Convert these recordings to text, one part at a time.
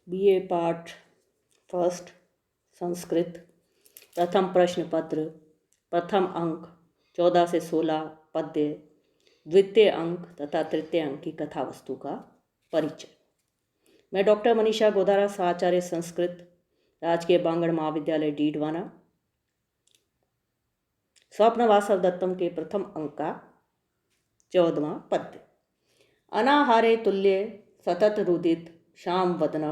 BA पाठ first Sanskrit प्रथम प्रश्न पत्र प्रथम अंक 14 से 16 पद्य द्वितीय अंक तथा तृतीय अंक की कथा वस्तु का परिचय। मैं डॉक्टर मनीषा गोदारा साचार्य संस्कृत राजकीय बांगड़ महाविद्यालय डीडवाना स्वप्न वासव दत्तम के प्रथम अंक का 14वां पद्य। अनाहारे तुल्य सतत रुदित श्याम वदन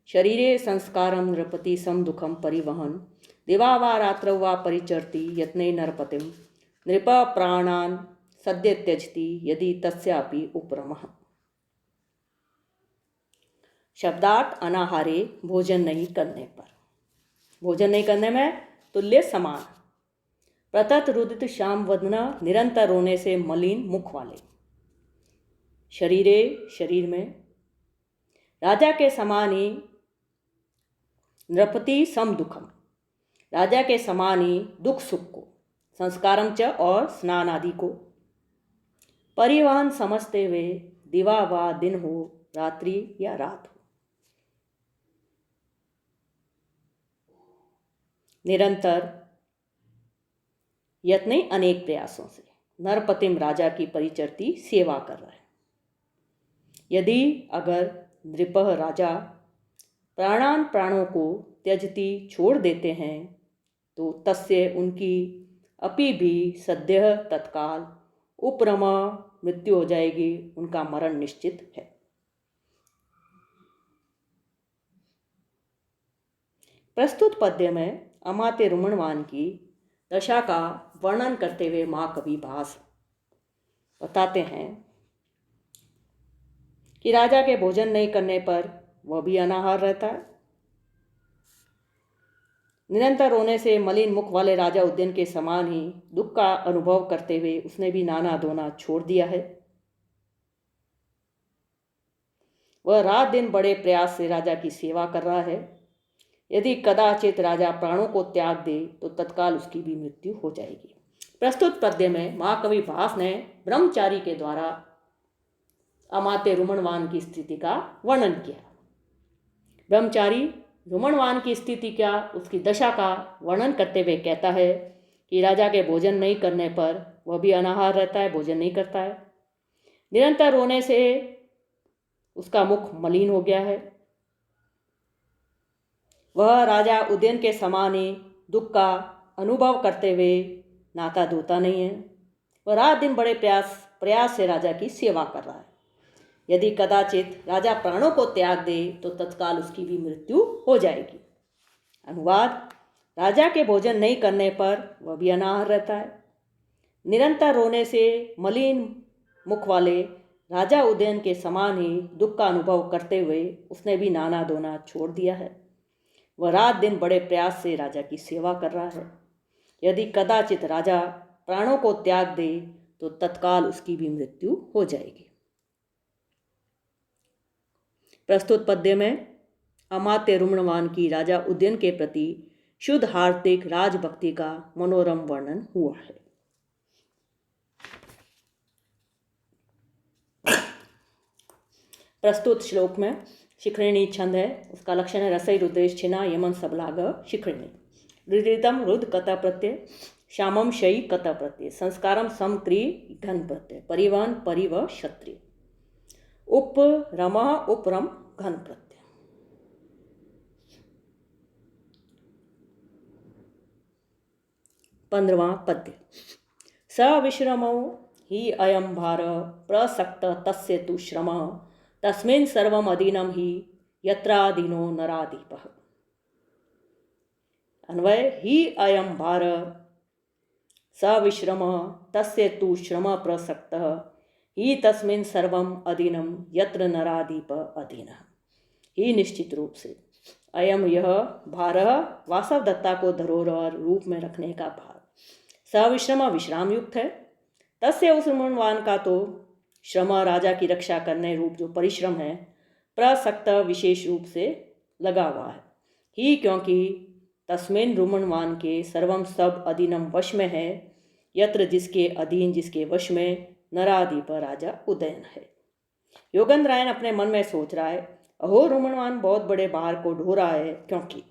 शरीरे संस्कारं नृपति सम दुखम परिवहन दिवा वा रात्रौ वा परिचरति यत्ने नरपतिम नृप प्राणान सद्य त्यजति यदि तस्यापि उपरमः। शब्दार्थ अनाहारे भोजन नहीं करने पर, भोजन नहीं करने में तुल्य समान। प्रतत रुदित श्याम वदन निरंतर रोने से मलिन मुख वाले। शरीरे शरीर में राजा के समान ही नृपति सम दुखम राजा के समान ही दुख सुख को संस्कारम च और स्नान आदि को परिवहन समझते हुए दिवा व दिन हो रात्रि या रात हो निरंतर यत्न अनेक प्रयासों से नरपतिम राजा की परिचरती सेवा कर रहा है। यदि अगर नृपः राजा प्राणान प्राणों को त्यजती छोड़ देते हैं तो तस्य उनकी अपि भी सद्यः तत्काल उपरमा मृत्यु हो जाएगी, उनका मरण निश्चित है। प्रस्तुत पद्य में अमात्य रुमणवान की दशा का वर्णन करते हुए महाकवि भास बताते हैं कि राजा के भोजन नहीं करने पर वह भी अनाहार रहता है। निरंतर रोने से मलिन मुख वाले राजा उद्यन के समान ही दुख का अनुभव करते हुए उसने भी नाना धोना छोड़ दिया है। वह रात दिन बड़े प्रयास से राजा की सेवा कर रहा है। यदि कदाचित राजा प्राणों को त्याग दे तो तत्काल उसकी भी मृत्यु हो जाएगी। प्रस्तुत पद्य में महाकवि भास ने ब्रह्मचारी के द्वारा अमात्य रुमणवान की स्थिति का वर्णन किया। ब्रह्मचारी रुमणवान की स्थिति क्या, उसकी दशा का वर्णन करते हुए कहता है कि राजा के भोजन नहीं करने पर वह भी अनाहार रहता है, भोजन नहीं करता है। निरंतर रोने से उसका मुख मलिन हो गया है। वह राजा उदयन के समान ही दुख का अनुभव करते हुए नाता धोता नहीं है। वह रात दिन बड़े प्रयास से राजा की सेवा कर रहा है। यदि कदाचित राजा प्राणों को त्याग दे तो तत्काल उसकी भी मृत्यु हो जाएगी। अनुवाद: राजा के भोजन नहीं करने पर वह भी अनाहार रहता है। निरंतर रोने से मलिन मुख वाले राजा उदयन के समान ही दुख का अनुभव करते हुए उसने भी नाना धोना छोड़ दिया है। वह रात दिन बड़े प्रयास से राजा की सेवा कर रहा है। यदि कदाचित राजा प्राणों को त्याग दे तो तत्काल उसकी भी मृत्यु हो जाएगी। प्रस्तुत पद्य में अमात्य रुमणवान की राजा उदयन के प्रति शुद्ध हार्दिक राजभक्ति का मनोरम वर्णन हुआ है। प्रस्तुत श्लोक में शिखरिणी छंद है। उसका लक्षण है रसई रुद्रेश छिना यमन सबलाग शिखरिणी। रुदितम रुद कथा प्रत्यय श्यामम शयी कथा प्रत्यय संस्कारम सम क्री घन प्रत्यय परिवहन परिव क्षत्रिय उप रम उपरम घन प्रत्यय। पंद्रवां पद्य। स विश्रमो हि अयम भार प्रसक्त तस्य तु श्रमः तस्मिन् सर्वम् अधीनं हि यत्राधीनो नराधिपः। अन्वय: हि अयम भार स विश्रमः तस्य तु श्रमः प्रसक्तः ही तस्मिन् सर्वम अधीनम यत्र नराधिप अधीनः। ही निश्चित रूप से, अयम यह भार वासव दत्ता को धरोहर रूप में रखने का भार, सविश्रम विश्राम युक्त है। तस्य उस रुमणवान का तो श्रम राजा की रक्षा करने रूप जो परिश्रम है प्रसक्त विशेष रूप से लगा हुआ है। ही क्योंकि तस्मिन रुमणवान के सर्वम सब अधीनम वश में है, यत्र जिसके अधीन जिसके वश में नराधिप राजा उदयन है। योगेंद्रायन अपने मन में सोच रहा है अहो रुमनवान बहुत बड़े भार को ढो रहा है, क्योंकि।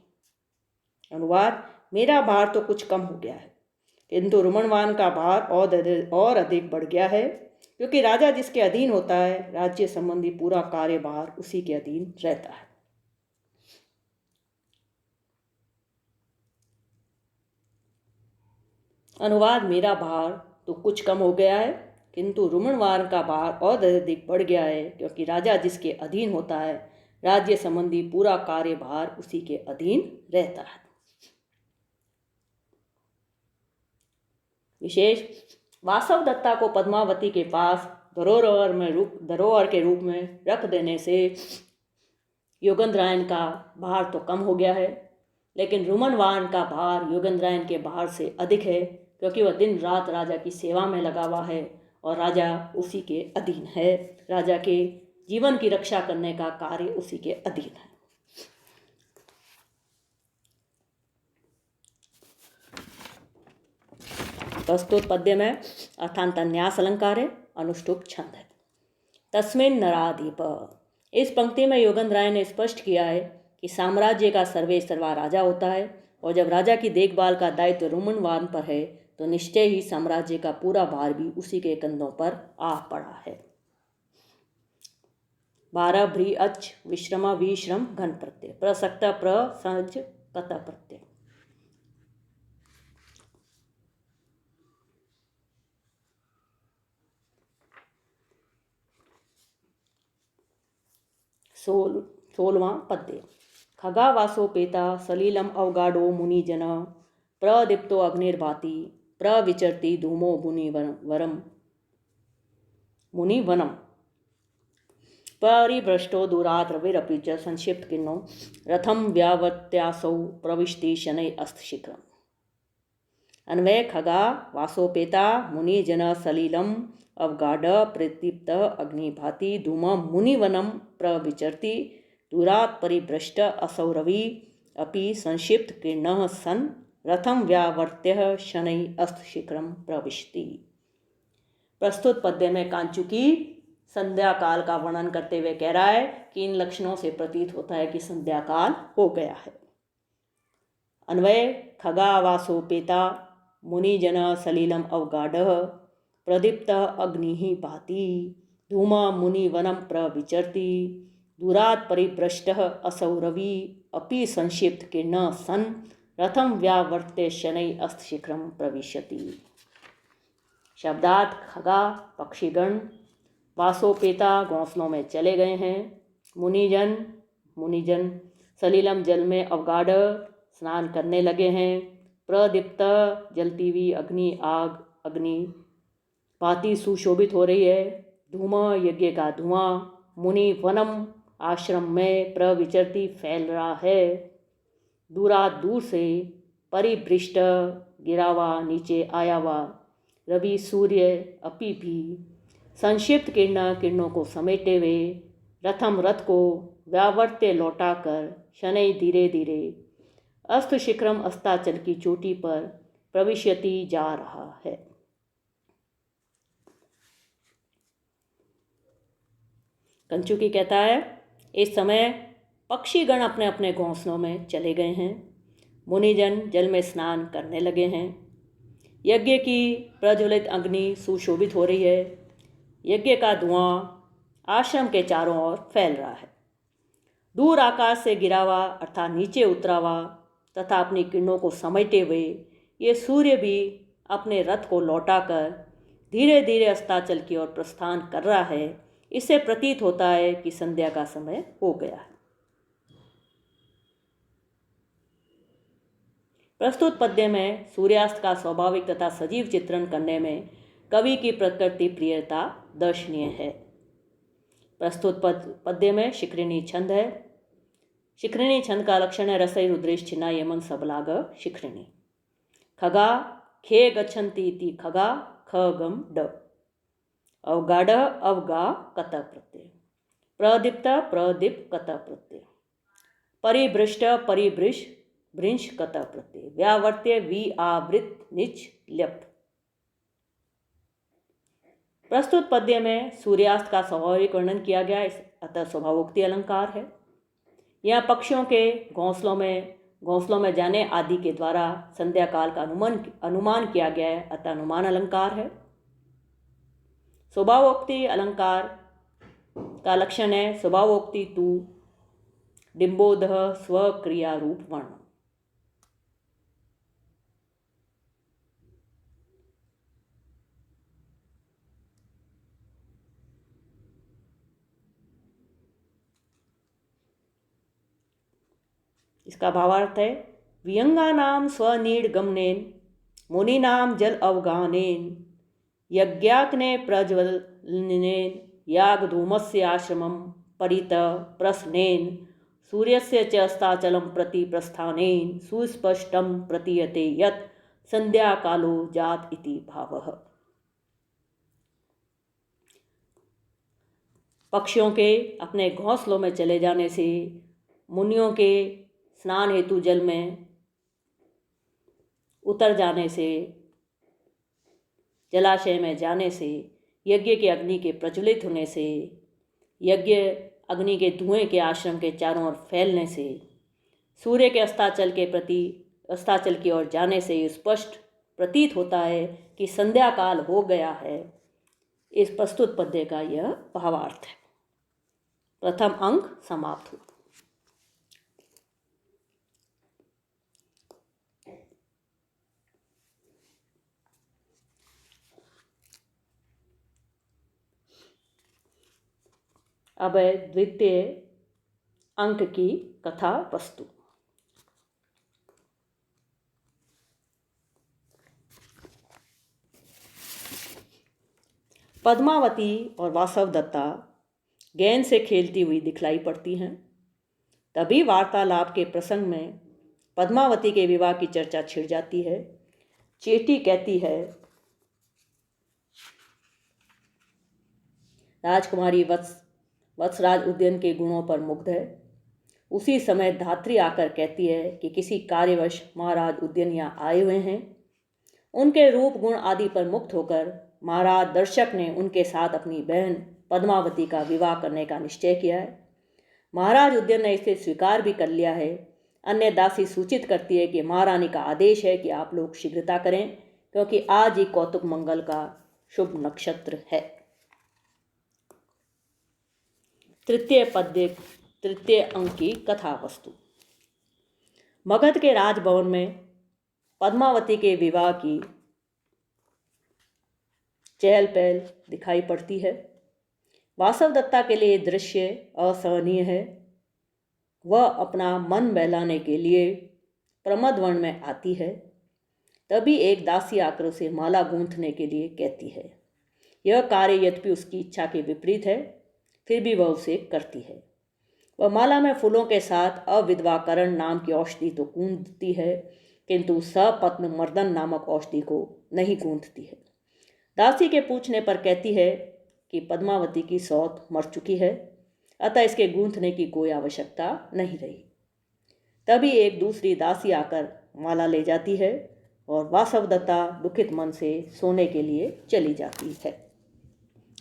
अनुवाद: मेरा भार तो कुछ कम हो गया है, किंतु रुमनवान का भार और अधिक बढ़ गया है, क्योंकि राजा जिसके अधीन होता है, राज्य संबंधी पूरा कार्यभार उसी के अधीन रहता है। अनुवाद: मेरा भार तो कुछ कम हो गया है, किंतु रुमनवान का भार और अधिक बढ़ गया है, क्योंकि राजा जिसके अधीन होता है, राज्य संबंधी पूरा कार्यभार उसी के अधीन रहता है। विशेष: वासव दत्ता को पद्मावती के पास धरोहर के रूप में रख देने से योगेंद्रायन का भार तो कम हो गया है, लेकिन रुमनवान का भार योगेंद्रायन के भार से अधिक है, क्योंकि वह दिन रात राजा की सेवा में लगा हुआ है और राजा उसी के अधीन है। राजा के जीवन की रक्षा करने का कार्य उसी के अधीन है। प्रस्तुत पद्य में अर्थांत न्यास अलंकार है, अनुष्टुप छंद है। तस्मिन् नराधिप। इस पंक्ति में योगेंद्राय ने स्पष्ट किया है कि साम्राज्य का सर्वे सर्वा राजा होता है, और जब राजा की देखभाल का दायित्व रुमनवान पर है तो निश्चय ही साम्राज्य का पूरा भार भी उसी के कंधों पर आ पड़ा है। 12 भ्री अच विश्रम विश्रम घन प्रत्यय प्रसक्त प्र सहज कत प्रत्यय। सोलवां पद्य। खगा वासोपेता सलीलम अवगाढ़ो मुनिजन प्रदीप्तो अग्निर्भाति प्रविचरति धूमो मुनिवनम परिभ्रष्टो दूरात् रविरपि च संक्षिप्त किन्नो रथम व्यावर्त्यासौ प्रविष्टि शनै अस्तशीघ्रम्। अन्वय: खगा वासोपेता मुनिजन सलीलम अवगाढ़ प्रदीप्त अग्निभाति धूम मुनिवनम प्रविचरति दूरात् परिभ्रष्ट असौ रवि अपि संक्षिप्त किरणः सन रथम व्यावर्त्य शनै अस्तशीघ्रम प्रविशति। प्रस्तुत पद्य में कांचू की संध्या काल का वर्णन करते हुए कह रहा है कि इन लक्षणों से प्रतीत होता है कि संध्या काल हो गया है। अन्वय: खगा वासोपेता मुनिजन सलीलम अवगाढ़ प्रदीप्त अग्नि भाति धूम मुनिवनम प्रविचरति दूरात् परिभ्रष्ट असौ रवि अपि संक्षिप्त किरण सन रथम व्यावर्त्य शनै अस्तशीघ्रम प्रविशति। शब्दार्थ: खगा पक्षीगण, वासोपेता घोंसलों में चले गए हैं, मुनिजन सलीलम जल में अवगाढ़ स्नान करने लगे हैं, प्रदीप्त जलती हुई अग्नि भांति सुशोभित हो रही है, धूम यज्ञ का धुआं, मुनि वनम आश्रम में प्रविचरती फैल रहा है, दूर से परिभ्रष्ट गिरा हुआ नीचे आया हुआ, रवि सूर्य अपि भी संक्षिप्त किरणों को समेटे हुए, रथ को व्यावर्त्य लौटाकर शनै धीरे धीरे अस्त शिखरम अस्ताचल की चोटी पर प्रविश्यति जा रहा है। कंचुकी कहता है, इस समय पक्षीगण अपने अपने घोंसलों में चले गए हैं, मुनिजन जल में स्नान करने लगे हैं, यज्ञ की प्रज्वलित अग्नि सुशोभित हो रही है, यज्ञ का धुआं आश्रम के चारों ओर फैल रहा है, दूर आकाश से गिरा हुआ अर्थात नीचे उतरा हुआ तथा अपनी किरणों को समेटे हुए ये सूर्य भी अपने रथ को लौटाकर धीरे धीरे अस्ताचल की ओर प्रस्थान कर रहा है। इससे प्रतीत होता है कि संध्या का समय हो गया है। प्रस्तुत पद्य में सूर्यास्त का स्वाभाविक तथा सजीव चित्रण करने में कवि की प्रकृति प्रियता दर्शनीय है। प्रस्तुत पद्य में शिखरिणी छंद है। शिखरिणी छंद का लक्षण है रसई रुद्रेश छिन्ना यमन सबलाग शिखरिणी। खगा खे गच्छन्ति इति खगा ख गम ड अवगाढ़ अवगा कत प्रत्यय प्रदीप्त प्रदीप कत प्रत्यय परिभ्रष्ट परिभृश भृंश कत प्रत्यय व्यावर्त्य वि आवृत निच ल्यप। प्रस्तुत पद्य में सूर्यास्त का स्वाभाविक वर्णन किया गया है, अतः स्वभावोक्ति अलंकार है। यहाँ पक्षियों के घोंसलों में जाने आदि के द्वारा संध्या काल का अनुमान किया गया है, अतः अनुमान अलंकार है। स्वभावोक्ति अलंकार का लक्षण है स्वभावोक्ति तु डिम्बोदः स्वक्रिया रूप वर्ण। इसका भावार्थ है वियंगानाम स्वनीडगमनेन मुनीनाम जल अवगानेन यज्ञाग्ने प्रज्वलनेन यागधूमस्य आश्रमं परित प्रश्नेन सूर्यस्य च अस्ताचलं प्रति प्रस्थानेन सुस्पष्टं प्रतीयते यत् संध्याकालो जात इति भावः। पक्षियों के अपने घोंसलों में चले जाने से, मुनियों के स्नान हेतु जल में उतर जाने से, जलाशय में जाने से, यज्ञ के अग्नि के प्रज्वलित होने से, यज्ञ अग्नि के धुएं के आश्रम के चारों ओर फैलने से, सूर्य के अस्ताचल की ओर जाने से स्पष्ट प्रतीत होता है कि संध्या काल हो गया है। इस प्रस्तुत पद्य का यह भावार्थ है। प्रथम अंक समाप्त हुआ। अब है द्वितीय अंक की कथा वस्तु। पद्मावती और वासवदत्ता गेंद से खेलती हुई दिखलाई पड़ती हैं। तभी वार्तालाप के प्रसंग में पद्मावती के विवाह की चर्चा छिड़ जाती है। चेटी कहती है, राजकुमारी वत्सराज उद्यन के गुणों पर मुग्ध है। उसी समय धात्री आकर कहती है कि किसी कार्यवश महाराज उद्यन यहाँ आए हुए हैं। उनके रूप गुण आदि पर मुक्त होकर महाराज दर्शक ने उनके साथ अपनी बहन पद्मावती का विवाह करने का निश्चय किया है। महाराज उद्यन ने इसे स्वीकार भी कर लिया है। अन्य दासी सूचित करती है कि महारानी का आदेश है कि आप लोग शीघ्रता करें, क्योंकि आज ही कौतुक मंगल का शुभ नक्षत्र है। तृतीय अंक की कथा वस्तु। मगध के राजभवन में पद्मावती के विवाह की चहल पहल दिखाई पड़ती है। वासवदत्ता के लिए दृश्य असहनीय है। वह अपना मन बहलाने के लिए प्रमदवन में आती है। तभी एक दासी आकर उसे माला गूंथने के लिए कहती है। यह कार्य यद्यपि उसकी इच्छा के विपरीत है, फिर भी वह उसे करती है। वह माला में फूलों के साथ अविद्वाकरण नाम की औषधि तो गूंथती है, किंतु सपत्न मर्दन नामक औषधि को नहीं गूंथती है। दासी के पूछने पर कहती है कि पद्मावती की सौत मर चुकी है, अतः इसके गूंथने की कोई आवश्यकता नहीं रही। तभी एक दूसरी दासी आकर माला ले जाती है और वासवदत्ता दुखित मन से सोने के लिए चली जाती है।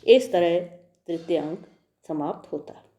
इस तरह तृतीय अंक समाप्त होता है।